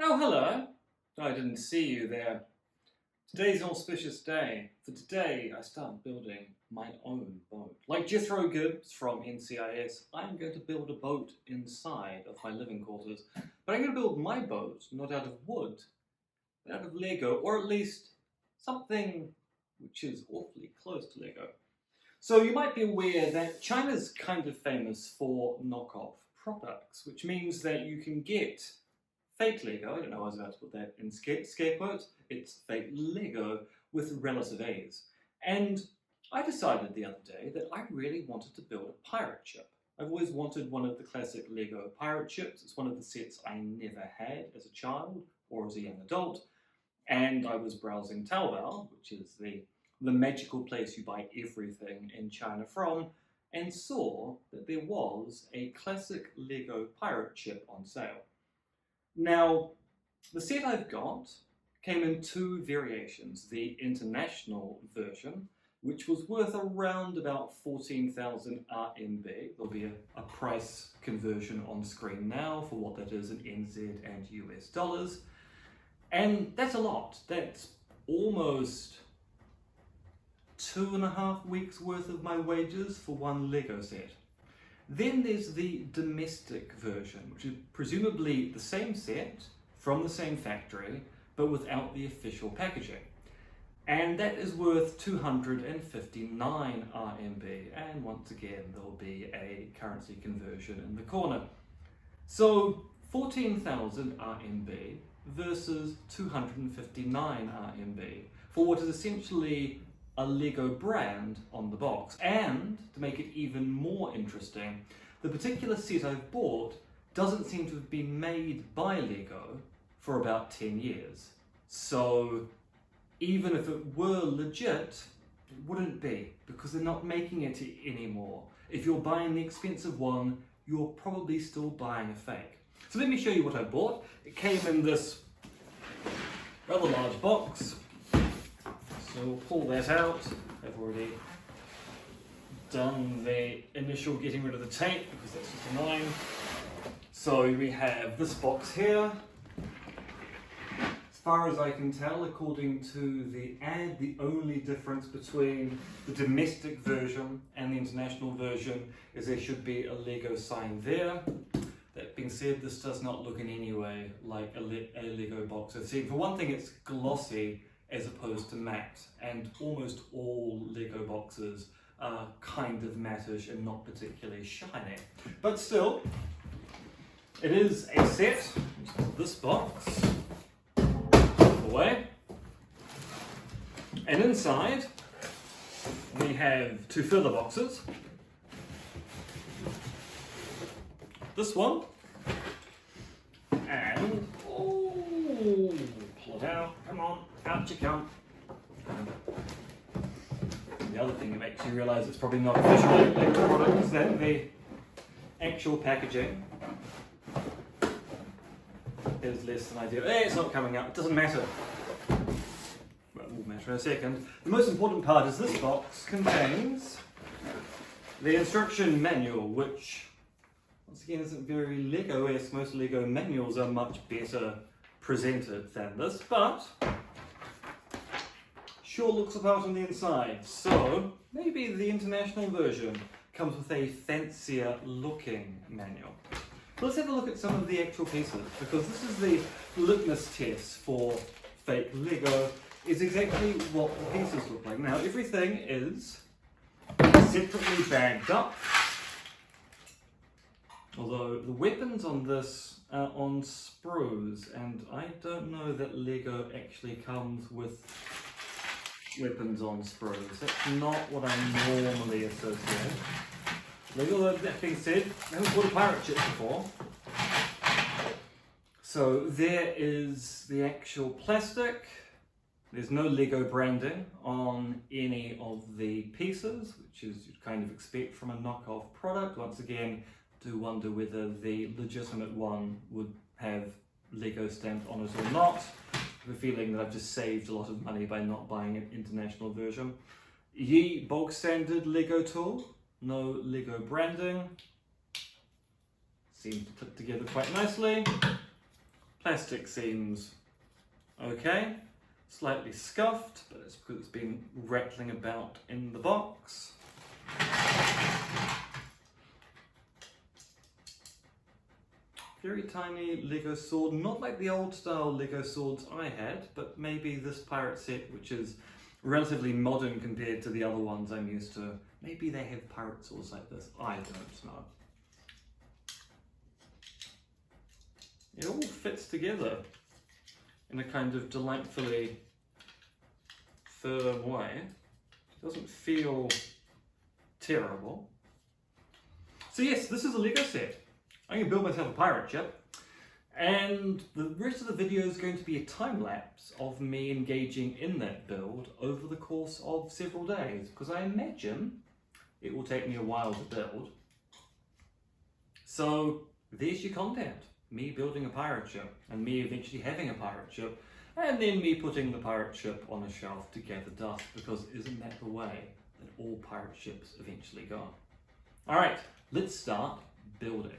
Oh, hello. I didn't see you there. Today's an auspicious day. For today, I start building my own boat. Like Jethro Gibbs from NCIS, I'm going to build a boat inside of my living quarters. But I'm going to build my boat not out of wood, but out of Lego, or at least something which is awfully close to Lego. So you might be aware that China's kind of famous for knockoff products, which means that you can get fake Lego, I don't know why I was about to put that in scare quotes, it's fake Lego with relative ease. And I decided the other day that I really wanted to build a pirate ship. I've always wanted one of the classic Lego pirate ships. It's one of the sets I never had as a child or as a young adult. And I was browsing Taobao, which is the magical place you buy everything in China from, and saw that there was a classic Lego pirate ship on sale. Now, the set I've got came in two variations. The international version, which was worth around about 14,000 RMB. There'll be a price conversion on screen now for what that is in NZ and US dollars. And that's a lot. That's almost 2.5 weeks worth of my wages for one Lego set. Then there's the domestic version, which is presumably the same set from the same factory, but without the official packaging. And that is worth 259 RMB, and once again there'll be a currency conversion in the corner. So 14,000 RMB versus 259 RMB for what is essentially a Lego brand on the box. And to make it even more interesting, the particular set I've bought doesn't seem to have been made by Lego for about 10 years. So even if it were legit, it wouldn't be, because they're not making it anymore. If you're buying the expensive one, you're probably still buying a fake. So let me show you what I bought. It came in this rather large box. So we'll pull that out. I've already done the initial getting rid of the tape because that's just annoying. So we have this box here. As far as I can tell, according to the ad, the only difference between the domestic version and the international version is there should be a Lego sign there. That being said, this does not look in any way like a Lego box. See, for one thing, it's glossy as opposed to matte, and almost all Lego boxes are kind of mattish and not particularly shiny. But still, it is a set. This box away, and inside we have two further boxes. This one, and oh, pull it out, come on, out you come. The other thing that makes you realise it's probably not official Lego product is that the actual packaging is less than ideal. Hey, it's not coming out, it doesn't matter. Well, it will matter in a second. The most important part is this box contains the instruction manual, which once again isn't very Lego-esque. Most Lego manuals are much better presented than this, but sure looks the part on the inside. So maybe the international version comes with a fancier looking manual. Let's have a look at some of the actual pieces, because this is the litmus test for fake Lego, is exactly what the pieces look like. Now everything is separately bagged up, although the weapons on this are on sprues, and I don't know that Lego actually comes with weapons on sprues. That's not what I normally associate. Lego, that being said, I haven't bought a pirate ship before. So there is the actual plastic. There's no Lego branding on any of the pieces, which is you'd kind of expect from a knockoff product. Once again, do wonder whether the legitimate one would have Lego stamped on it or not. I have a feeling that I've just saved a lot of money by not buying an international version. Ye bog standard Lego tool, no Lego branding. Seems to clip together quite nicely. Plastic seems okay. Slightly scuffed, but it's because it's been rattling about in the box. Very tiny Lego sword, not like the old style Lego swords I had, but maybe this pirate set, which is relatively modern compared to the other ones I'm used to. Maybe they have pirate swords like this, I don't know. It all fits together in a kind of delightfully firm way. It doesn't feel terrible. So yes, this is a Lego set. I'm going to build myself a pirate ship, and the rest of the video is going to be a time lapse of me engaging in that build over the course of several days, because I imagine it will take me a while to build. So there's your content, me building a pirate ship, and me eventually having a pirate ship, and then me putting the pirate ship on a shelf to gather dust, because isn't that the way that all pirate ships eventually go? Alright, let's start building.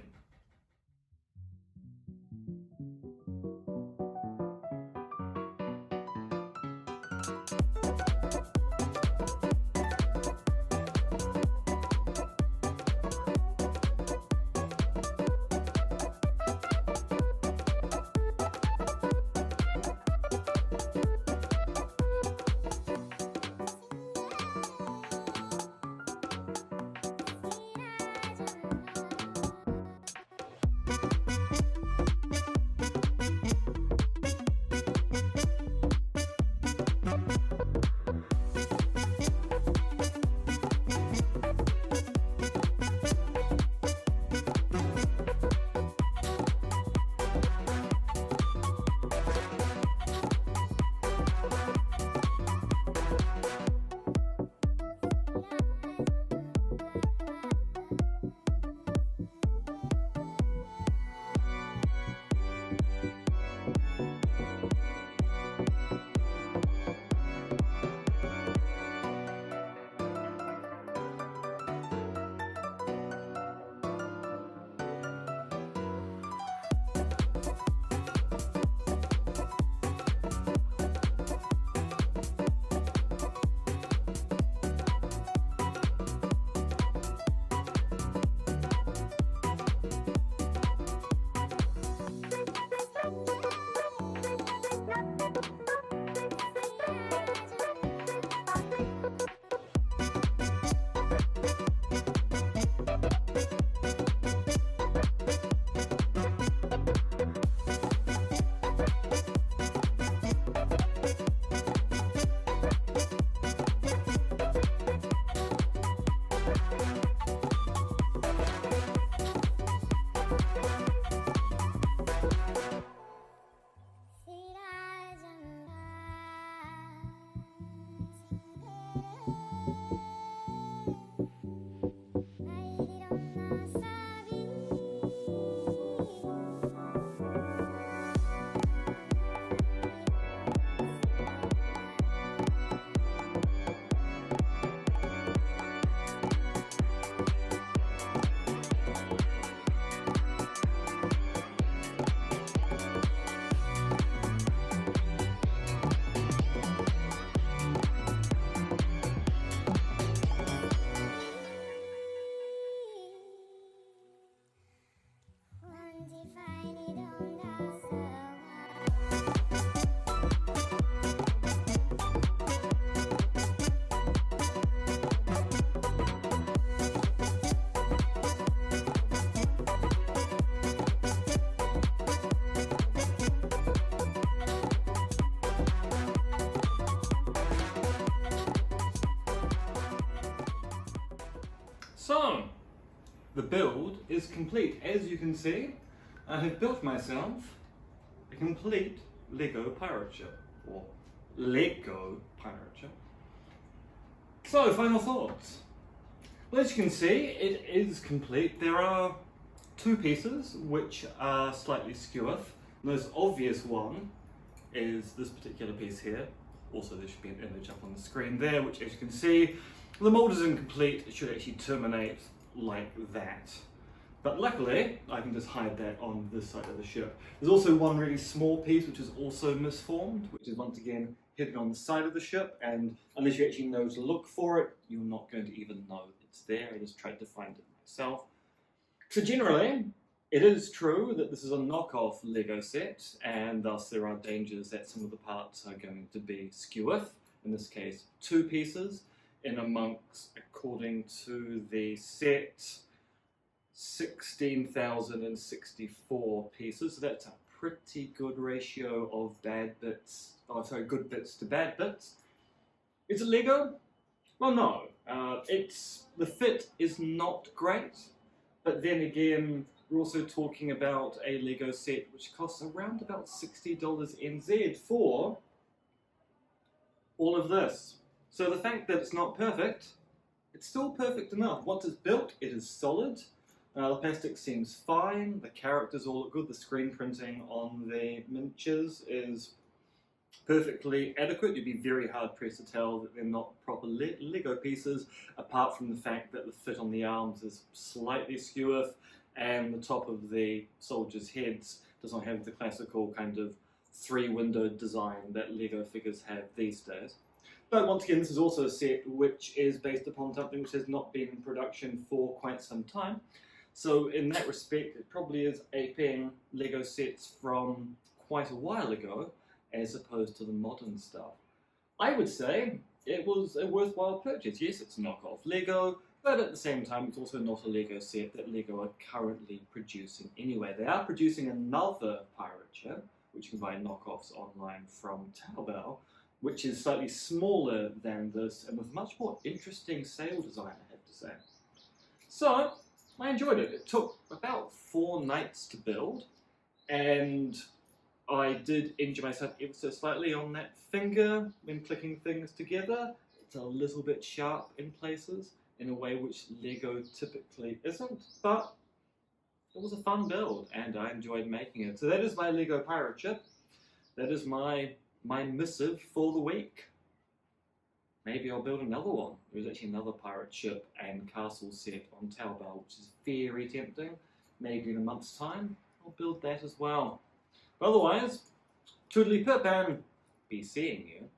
So, the build is complete. As you can see, I have built myself a complete Lego pirate ship, or Lego pirate ship. So, final thoughts. Well, as you can see, it is complete. There are two pieces which are slightly skew. The most obvious one is this particular piece here. Also, there should be an image up on the screen there, which, as you can see, the mold is incomplete. It should actually terminate like that. But luckily, I can just hide that on this side of the ship. There's also one really small piece which is also misformed, which is once again hidden on the side of the ship, and unless you actually know to look for it, you're not going to even know it's there. I just tried to find it myself. So generally, it is true that this is a knockoff Lego set, and thus there are dangers that some of the parts are going to be skew-if. In this case, 2 pieces, in amongst, according to the set, 16,064 pieces. So that's a pretty good ratio of good bits to bad bits. Is it Lego? Well, no. The fit is not great, but then again, we're also talking about a Lego set which costs around about $60 NZ for all of this. So the fact that it's not perfect, it's still perfect enough. Once it's built, it is solid. The plastic seems fine, the characters all look good, the screen printing on the miniatures is perfectly adequate. You'd be very hard pressed to tell that they're not proper Lego pieces, apart from the fact that the fit on the arms is slightly skew-if, and the top of the soldiers' heads does not have the classical kind of 3-windowed design that Lego figures have these days. But once again, this is also a set which is based upon something which has not been in production for quite some time. So in that respect, it probably is aping Lego sets from quite a while ago, as opposed to the modern stuff. I would say it was a worthwhile purchase. Yes, it's knockoff Lego, but at the same time, it's also not a Lego set that Lego are currently producing anyway. They are producing another pirate ship, which you can buy knockoffs online from Taobao, which is slightly smaller than this and with much more interesting sail design, I have to say. So, I enjoyed it. It took about 4 nights to build, and I did injure myself ever so slightly on that finger when clicking things together. It's a little bit sharp in places, in a way which Lego typically isn't, but it was a fun build, and I enjoyed making it. So that is my Lego pirate ship. That is my missive for the week. Maybe I'll build another one. There's actually another pirate ship and castle set on Taobao, which is very tempting. Maybe in a month's time, I'll build that as well. But otherwise, toodly pip and be seeing you